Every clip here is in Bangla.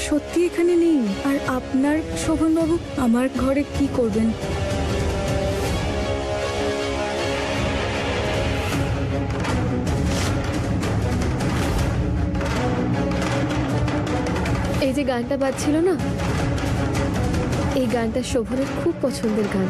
সত্যি এখানে নেই। আর আপনার শোভনবাবু আমার ঘরে কি করবেন? এই যে গানটা বাজছিল না, এই গানটা শোভনের খুব পছন্দের গান।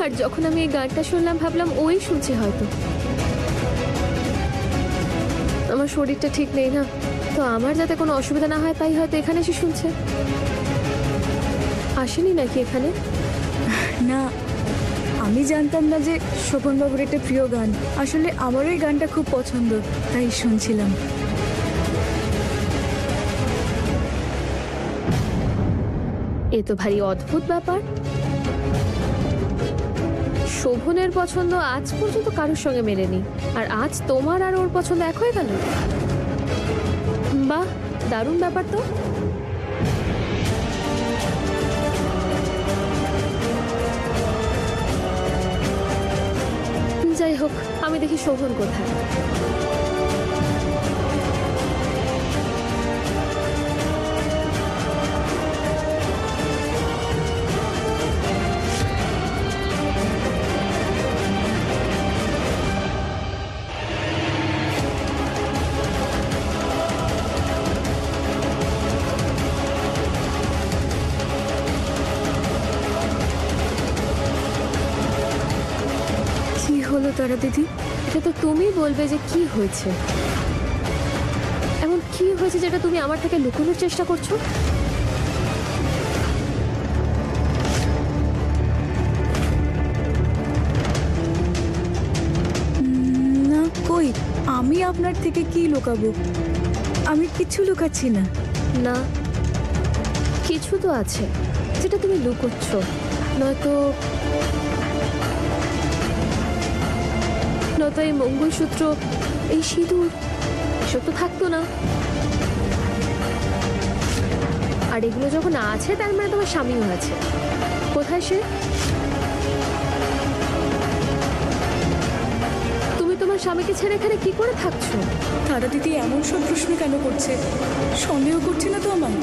আর যখন আমি এই গানটা শুনলাম ভাবলাম ওই শুনছে হয়তো। আমার শরীরটা ঠিক নেই না, তো আমার যাতে কোনো অসুবিধা না হয় তাই হয়তো এখানে এসে শুনছে। আসেনি নাকি এখানে? না, আমি জানতাম না যে শোভনবাবুর এটা প্রিয় গান। আসলে আমারও এই গানটা খুব পছন্দ, তাই শুনছিলাম। এ তো ভারী অদ্ভুত ব্যাপার। শোভনের পছন্দ আজ পর্যন্ত কারোর সঙ্গে মেলেনি, আর আজ তোমার আর ওর পছন্দ এক হয়ে গেল। বাহ, দারুণ ব্যাপার তো। যাই হোক, আমি দেখি শোভন কোথায়। হলো তারা দিদি? এটা তো তুমি বলবে যে কি হয়েছে। এমন কি হয়েছে যেটা তুমি আমার থেকে লুকানোর চেষ্টা করছো? না কই, আমি আপনার থেকে কি লুকাবো? আমি কিছু লুকাচ্ছি না। না, কিছু তো আছে যেটা তুমি লুকোচ্ছ। নয়তো এই মঙ্গলসূত্র, এই সিঁদুর, এসব তো থাকতো না। আর এগুলো যখন আছে তার মানে তোমার স্বামীও আছে। কোথায় সে? তুমি তোমার স্বামীকে ছেড়ে এখানে কি করে থাকছো? তারা দিদি এমন সব প্রশ্ন কেন করছে? সন্দেহ করছে না তো আমার?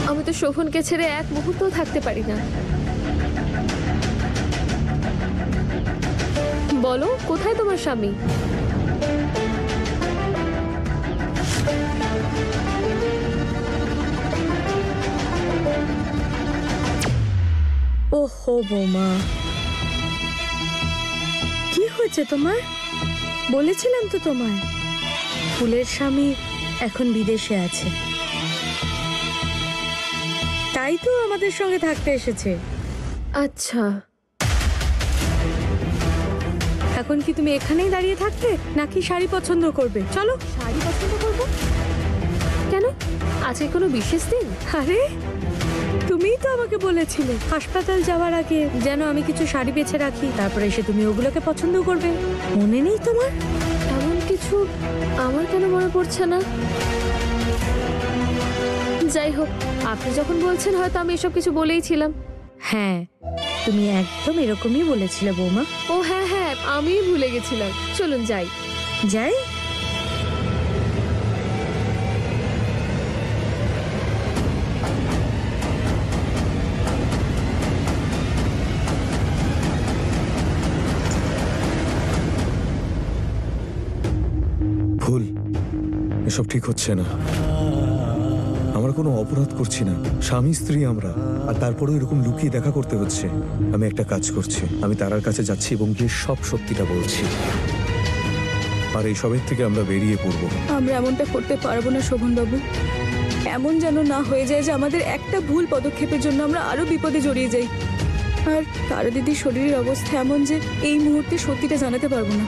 আমি তো শোভনকে ছেড়ে এক মুহূর্তও থাকতে পারি না। বলো, কোথায় তোমার স্বামী? ওহো বৌমা, কি হয়েছে তোমার? বলেছিলাম তো তোমায়, ফুলের স্বামী এখন বিদেশে আছে, তাই তো আমাদের সঙ্গে থাকতে এসেছে। আচ্ছা, এখন কি তুমি এখানেই দাঁড়িয়ে থাকবে নাকি শাড়ি পছন্দ করবে? চলো। শাড়ি পছন্দ করবো কেন? আজকে কোনো বিশেষ দিন? আরে তুমিই তো আমাকে বলেছিলে হাসপাতাল যাওয়ার আগে যেন আমি কিছু শাড়ি বেছে রাখি, তারপরে এসে তুমি ওগুলোকে পছন্দ করবে। মনে নেই তোমার? এমন কিছু আমার কেন মনে পড়ছে না। যাই হোক, আপনি যখন বলছেন হয়তো আমি এসব কিছু বলেইছিলাম। হ্যাঁ, তুমি একদম এরকমই বলেছিলে বৌমা। ও হ্যাঁ হ্যাঁ, আমি ভুলে গেছিলাম। চলুন যাই। যাই। ভুল, এসব ঠিক হচ্ছে না। আমরা কোনো অপরাধ করছি না, স্বামী স্ত্রী আমরা, আর তারপরেও এরকম লুকিয়ে দেখা করতে হচ্ছে। আমি একটা কাজ করছি, আমি তারার কাছে যাচ্ছি এবং গিয়ে সব সত্যিটা বলছি, আর এইসবের থেকে আমরা বেরিয়ে পড়বো। আমরা এমনটা করতে পারবো না শোভনবাবু। এমন যেন না হয়ে যায় যে আমাদের একটা ভুল পদক্ষেপের জন্য আমরা আরো বিপদে জড়িয়ে যাই। আর তারা দিদির শরীরের অবস্থা এমন যে এই মুহূর্তে সত্যিটা জানাতে পারবো না।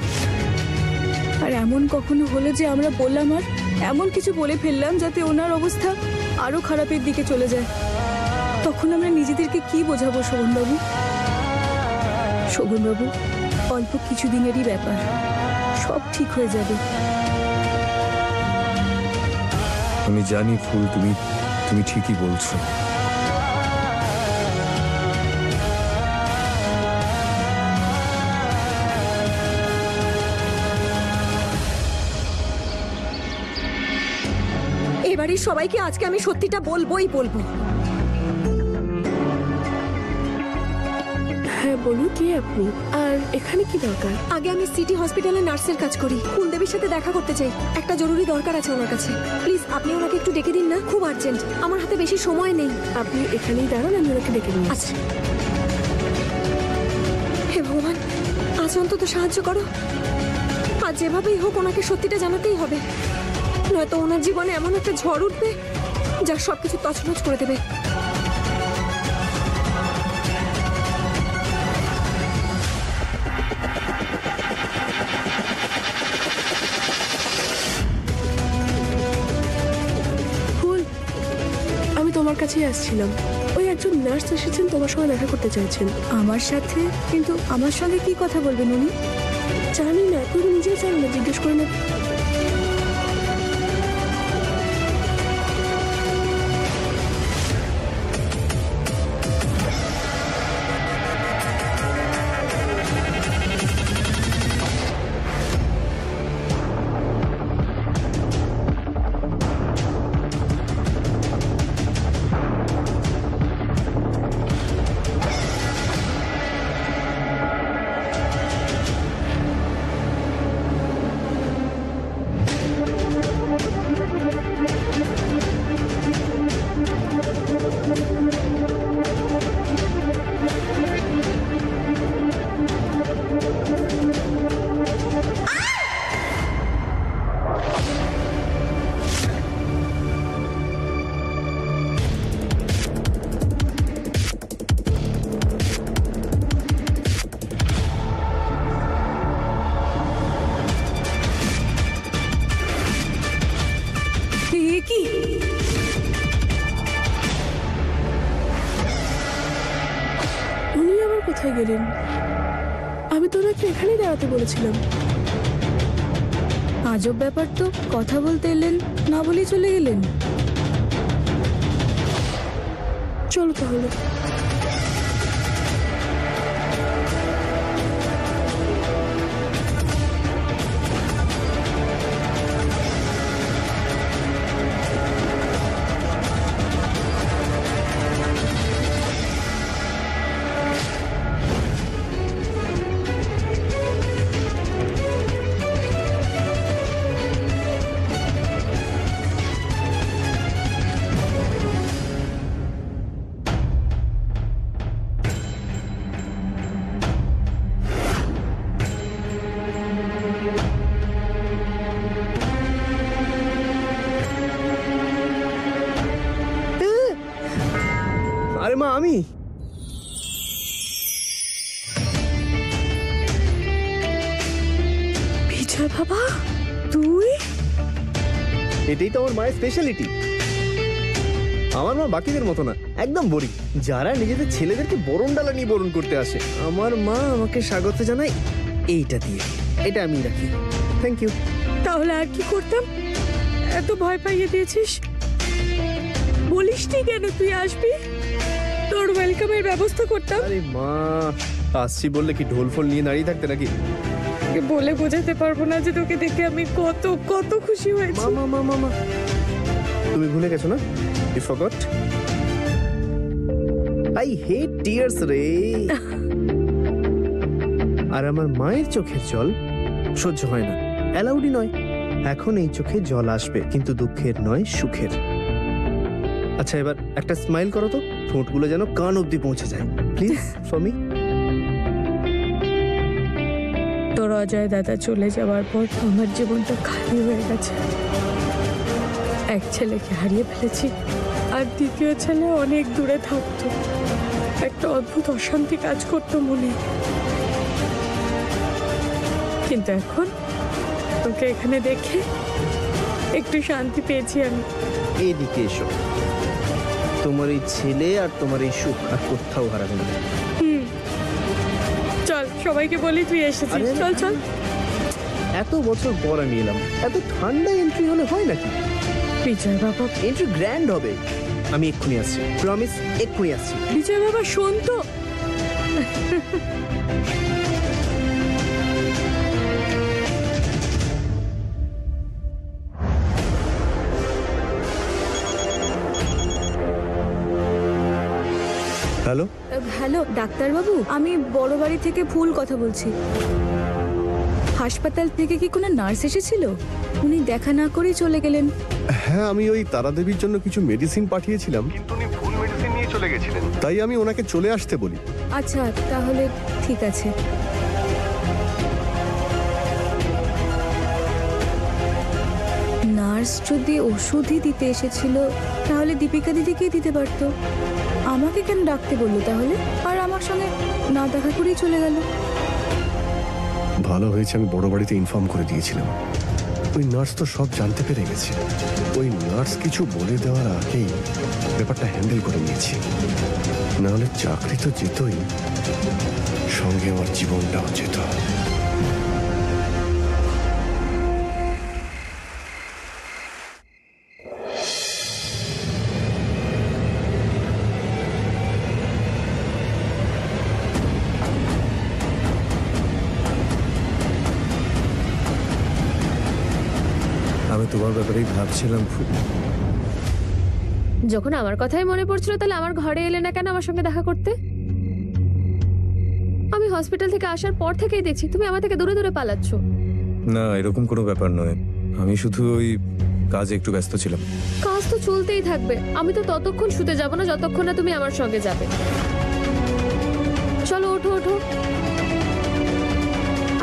আর এমন কখনো হলো যে আমরা বললাম আর এমন কিছু বলে ফেললাম যাতে ওনার অবস্থা আরো খারাপের দিকে চলে যায়, তখন আমরা নিজেদেরকে কি বোঝাবো শোভনবাবু? শোভনবাবু, অল্প কিছুদিনেরই ব্যাপার, সব ঠিক হয়ে যাবে। আমি জানি ফুল, তুমি ঠিকই বলছো। এবারে সবাইকে আজকে আমি সত্যিটা বলবোই বলবো। হ্যাঁ বলুন, কে আপনি আর এখানে কি দরকার? আগে আমি সিটি হসপিটালে নার্সের কাজ করি, কুলদেবীর সাথে দেখা করতে চাই, একটা জরুরি দরকার আছে ওনার কাছে। প্লিজ আপনি ওনাকে একটু ডেকে দিন না, খুব আর্জেন্ট, আমার হাতে বেশি সময় নেই। আপনি এখানেই দাঁড়ান, আমি ওনাকে ডেকে নিয়ে আসছি। আচ্ছা, হে ভগবান, আজ অন্তত সাহায্য করো। আর যেভাবেই হোক ওনাকে সত্যিটা জানাতেই হবে, নয়তো ওনার জীবনে এমন একটা ঝড় উঠবে যা সবকিছু তছনছ করে দেবে। ফুল, আমি তোমার কাছেই আসছিলাম। ওই একজন নার্স এসেছেন, তোমার সঙ্গে দেখা করতে চাইছেন। আমার সাথে? কিন্তু আমার সঙ্গে কি কথা বলবেন উনি? জানি না, তুমি নিজেই জানো না, জিজ্ঞেস করে নেবে। কি উনি আবার কোথায় গেলেন? আমি তো ওনাকে এখানেই দাঁড়াতে বলেছিলাম। আজব ব্যাপার তো, কথা বলতে এলেন, না বলেই চলে গেলেন। চলো তাহলে। আরে মা, আমি বিজয় বাবা, তুই? এটাই তো আমার মায়ের স্পেশালিটি। আমার মা বাকিদের মতো না, একদম বোরিং। যারা নিজেদের ছেলেদেরকে বরণ ডালা নিয়ে বরণ করতে আসে, আমার মা আমাকে স্বাগত জানায় এইটা দিয়ে। এটা আমি রাখি। Thank you. তাহলে আর কি করতাম? এত ভয় পাইয়ে দিয়েছিস, বলিসনি কেন তুই আসবি? তোর ওয়েলকামের ব্যবস্থা করতাম। আরে মা, আসছি বললে কি ঢোল ফোল নিয়ে দাঁড়িয়ে থাকতে নাকি? বলে বোঝাতে পারবো না যে তোকে দেখে আমি কত কত খুশি হয়েছি। মা, তুমি ভুলে গেছো না? You forgot? I hate tears রে। আর আমার মায়ের চোখের জল সহ্য হয় না, অ্যালাউডই নয়। এখন এই চোখে জল আসবে, কিন্তু দুঃখের নয়, সুখের। আচ্ছা, এবার একটা স্মাইল করো তো, ঠোঁটগুলো যেন কান অবধি পৌঁছে যায়, প্লিজ, ফর মি। তোর অজয় দাদা চলে যাওয়ার পর আমার জীবনটা খালি হয়ে গেছে। এক ছেলেকে হারিয়ে ফেলেছি, আর দ্বিতীয় ছেলে অনেক দূরে থাকতো। একটা অদ্ভুত অশান্তি কাজ করতো মনে। কিন্তু এখন তোকে এখানে দেখে একটু শান্তি পেয়েছি আমি। এদিকে এসো, তোমার এই ছেলে আর তোমার এই সুখ আর কোথাও হারাবে না। চল, সবাইকে বলি তুই এসেছিস। আরে, চল চল। এত বছর পর আমি এলাম, এত ঠান্ডা এন্ট্রি হলে হয় নাকি? বিজয় বাবা, এন্ট্রি গ্র্যান্ড হবে। আমি এক্ষুনি আসছি, প্রমিস, এক্ষুনি আসছি। বিজয় বাবা শোন তো। হ্যালো, হ্যালো ডাক্তারবাবু, আমি বড় বাড়ি থেকে ফুল কথা বলছি। হাসপাতাল থেকে কি কোনো নার্স এসেছিল? উনি দেখা না করেই চলে গেলেন। হ্যাঁ, আমি ওই তারাদেবীর জন্য কিছু মেডিসিন পাঠিয়েছিলাম, কিন্তু উনি ভুল মেডিসিন নিয়ে চলে গেছিলেন, তাই আমি ওনাকে চলে আসতে বলি। আচ্ছা তাহলে ঠিক আছে। নার্স যদি ওষুধই দিতে এসেছিল তাহলে দীপিকা দিদিকেই দিতে পারতো। আমাকে কেন ডাকতে বললো তাহলে? আর আমার সঙ্গে না দেখা করেই চলে গেল। ভালো হয়েছে আমি বড় বাড়িতে ইনফর্ম করে দিয়েছিলাম। ওই নার্স তো সব জানতে পেরে গেছে। ওই নার্স কিছু বলে দেওয়ার আগেই ব্যাপারটা হ্যান্ডেল করে নিয়েছি, নাহলে চাকরি তো যেতই, সঙ্গে আমার জীবনটাও যেত। আমি তোমার ব্যাপারেই ভাবছিলাম ফুল। যখন আমার কথাই মনে পড়ছিল তাহলে আমার ঘরে এলে না কেন আমার সঙ্গে দেখা করতে? আমি হসপিটাল থেকে আসার পর থেকেই দেখছি তুমি আমার থেকে দূরে দূরে পালাচ্ছ। না, এরকম কোনো ব্যাপার নয়, আমি শুধু ওই কাজে একটু ব্যস্ত ছিলাম। কাজ তো চলতেই থাকবে, আমি তো ততক্ষণ শুতে যাব না যতক্ষণ না তুমি আমার সঙ্গে যাবে। চলো ওঠো ওঠো।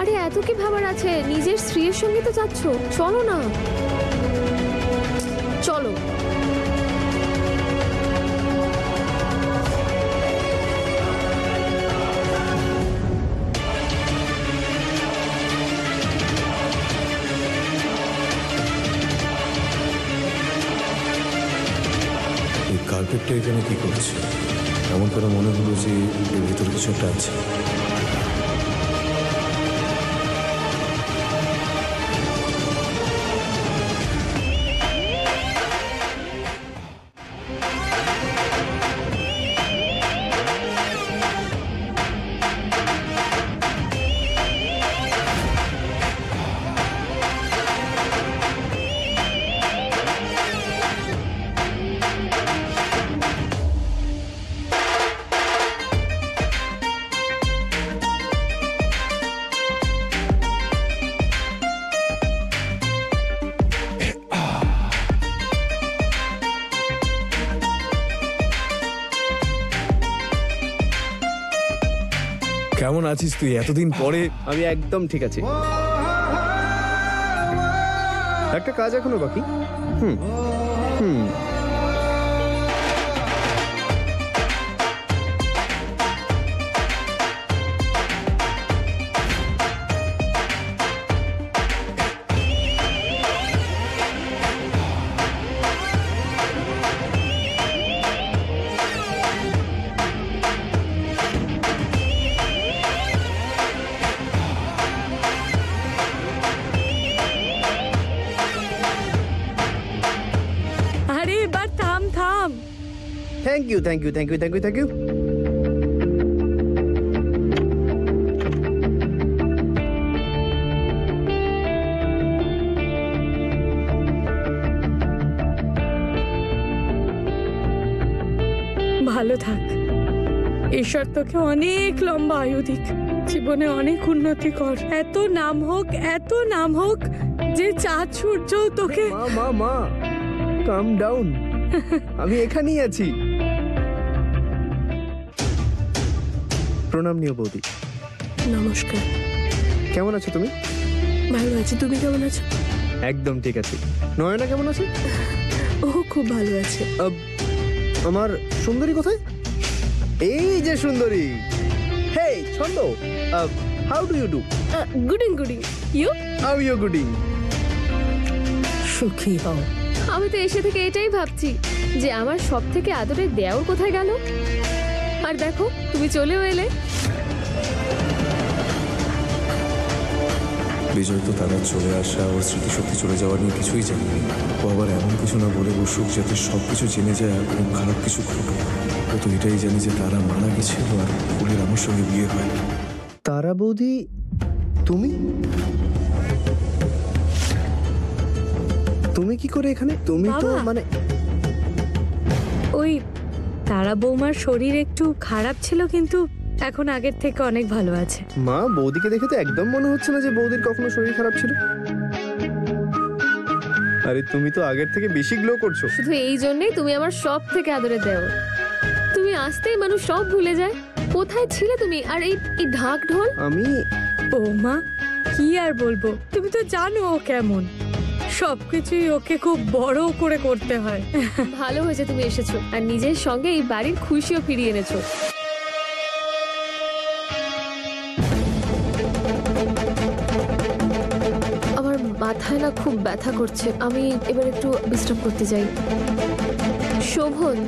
আরে এত কি ভাবার আছে? নিজের স্ত্রীর সঙ্গে তো যাচ্ছ, চলো না, চলো। এই কার্পেটটা এখানে কি করছে? এমন করে মনে হলো যে এর ভিতরে কিছু একটা আছে। কেমন আছিস তুই এতদিন পরে? আমি একদম ঠিক আছি। একটা কাজ এখনো বাকি। হুম হুম আরে এবার থাম থাম। Thank you thank you thank you thank you thank you. ভালো থাক, ঈশ্বর তোকে অনেক লম্বা আয়ু দিক, জীবনে অনেক উন্নতি কর, এত নাম হোক যে চাঁদ সূর্য তোকে। মা মা মা কাম ডাউন, আমি এখানেই আছি। প্রণাম নিও বৌদি। নমস্কার। কেমন আছো তুমি? ভালো আছি, তুমি কেমন আছো? একদম ঠিক আছে। নয়না কেমন আছে? ও খুব ভালো আছে। আমার সুন্দরী কোথায়? এই যে সুন্দরী। Hey Chhanda, how do you do? গুডিং গুডিং। ইউ? হাউ ইউ গুডিং? সুখী হও। আমি তো এসে থেকে এটাই ভাবছি যে আমার সব থেকে আদরের দেওর কোথায় গেল। আর দেখো তুমি চলেও এলে। বিজয় তো তারা চলে আসা, ওর স্মৃতিশক্তি চলে যাওয়া নিয়ে কিছুই জানেনি। ও আবার এমন কিছু না বলে বসুক যাতে সবকিছু জেনে যায় আর খুব খারাপ কিছু ঘটুক। ও তো এটাই জানি যে তারা মারা গেছিল আর ফুলের আমার সঙ্গে বিয়ে হয়। তারা বৌদি, তুমি তুমি কি করে এখানে? তুমি তো বাবা। মানে ওই তারা বৌমার শরীর একটু খারাপ ছিল, কিন্তু এখন আগের থেকে অনেক ভালো আছে। মা, বৌদিকে দেখে তো একদম মনে হচ্ছে না যে বৌদির কখনো শরীর খারাপ ছিল। আরে তুমি তো আগের থেকে বেশি গ্লো করছো। শুধু এই জন্যই তুমি আমার সব থেকে আদরে দেও। তুমি আসতেই মানুষ সব ভুলে যায়। কোথায় ছিলে তুমি? আর এই ঢাক ঢোল। আমি বৌমা কি আর বলবো, তুমি তো জানো ও কেমন, সবকিছুই ওকে খুব বড় করে করতে হয়। ভালো হয়েছে তুমি এসেছো, আর নিজের সঙ্গে এই বাড়ির খুশিও ফিরিয়ে এনেছো। আমার মাথায় না খুব ব্যথা করছে, আমি এবার একটু বিশ্রাম করতে যাই। শোভন,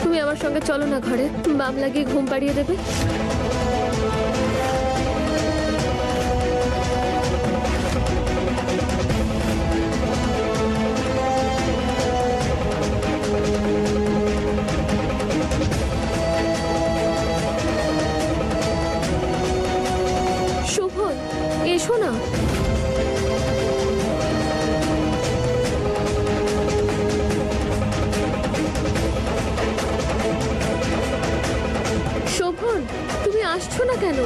তুমি আমার সঙ্গে চলো না ঘরে, বাম লাগিয়ে ঘুম পাড়িয়ে দেবে। শোভন, এসো না। শোভন, তুমি আসছো না কেন?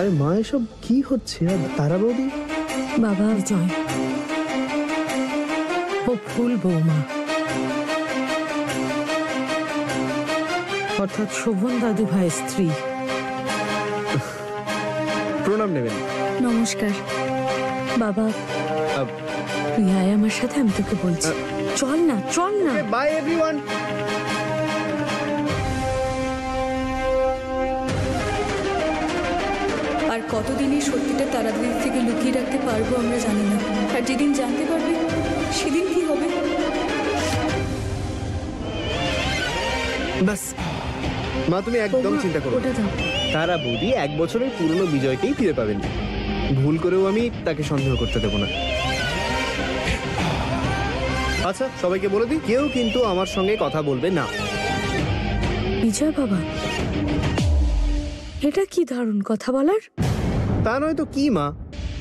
আরে মা, এসব কি হচ্ছে? আর তারা বৌদি? বাবা জয়, ও ফুল বৌমা, অর্থাৎ শোভন দাদু ভাইয়ের স্ত্রী। প্রণাম নেবেন। নমস্কার বাবা, তুই আয় আমার সাথে, আমি তোকে বলছি। চল না, চল না। By everyone. আর কতদিনই সত্যিটা তারাদিদির থেকে লুকিয়ে রাখতে পারবো আমরা জানি না। আর যেদিন জানতে পারবে সেদিন কি হবে? বাস মা, তুমি একদম চিন্তা করো না। ওটা দাও। তারা বৌদি 1 বছরের পুরনো বিজয়কেই ফিরে পাবেন। ভুল করেও আমি তাকে সন্দেহ করতে দেব না। আচ্ছা, সবাইকে বলে দিই, কেউ কিন্তু আমার সঙ্গে কথা বলবে না। বিজয় বাবা, এটা কি দারুণ কথা বলার। তা নয় তো কি মা।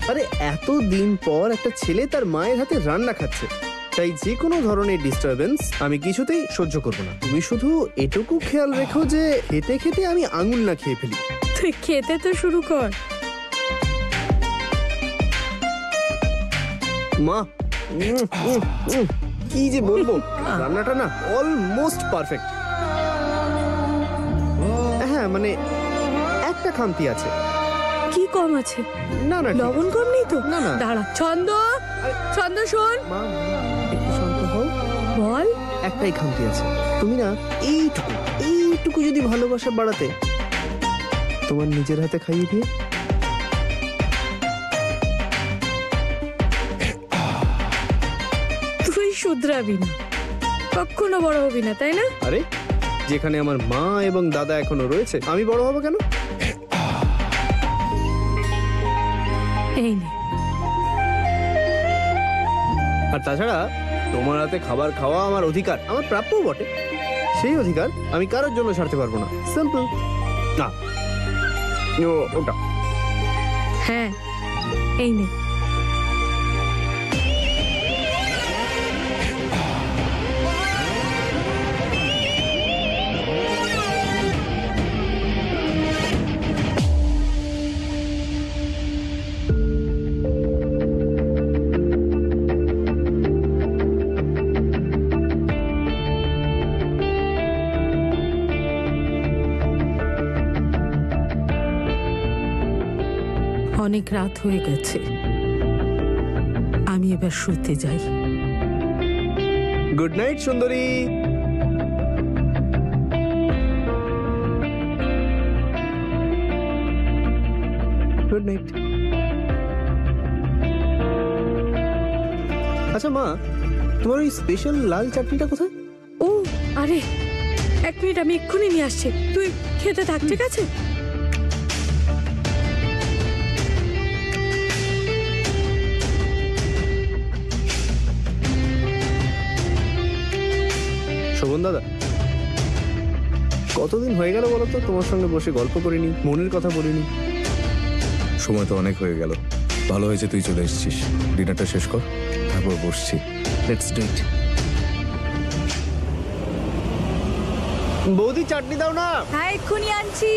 আরে এত দিন পর একটা ছেলে তার মায়ের হাতে রান্না খাচ্ছে, তাই যে কোনো ধরনের ডিস্টারবেন্স আমি কিছুতেই সহ্য করব না। তুমি শুধু এটুকু খেয়াল রেখো যে খেতে খেতে আমি আঙুল না খেয়ে ফেলি। তুই খেতে তো শুরু কর। মা, কি যে বলবো, রান্নাটা না অলমোস্ট পারফেক্ট। হ্যাঁ, মানে একটা খামতি আছে। কি কম আছে? না না, ঠিক লবণ কম নেই তো? না, না। দাঁড়া, ছন্দ, ছন্দ শোন। মা, একটু শান্ত হও। বল। একটাই খামতি আছে। তুমি না এইটুকু যদি ভালোবাসা বাড়াতে, তোমার নিজের হাতে খাইয়ে দিয়ে। তুই শুধরাবি না, কখনো বড় হবি না, তাই না? আরে যেখানে আমার মা এবং দাদা এখনো রয়েছে, আমি বড় হব কেন? এই নে। আর তাছাড়া তোমার হাতে খাবার খাওয়া আমার অধিকার, আমার প্রাপ্য বটে। সেই অধিকার আমি কারোর জন্য ছাড়তে পারবো না। সিম্পল। না, ওটা। হ্যাঁ, এই নে। অনেক রাত হয়ে গেছে, আমি এবার শুতে যাই। গুড নাইট সুন্দরী। Good night. আচ্ছা মা, তোমার ওই স্পেশাল লাল চাটনিটা কোথায়? ও আরে 1 মিনিট, আমি এক্ষুনি নিয়ে আসছি। তুই খেতে থাক, ঠিক আছে? শোভন দাদা, কতদিন হয়ে গেল বলো তো তোমার সঙ্গে বসে গল্প করিনি, মনের কথা বলিনি। সময় তো অনেক হয়ে গেল। ভালো হয়েছে তুই চলে এসেছিস। ডিনারটা শেষ কর, তারপর বসছি। Let's do it. বৌদি চাটনি দাও না। হ্যাঁ এক্ষুনি আনছি।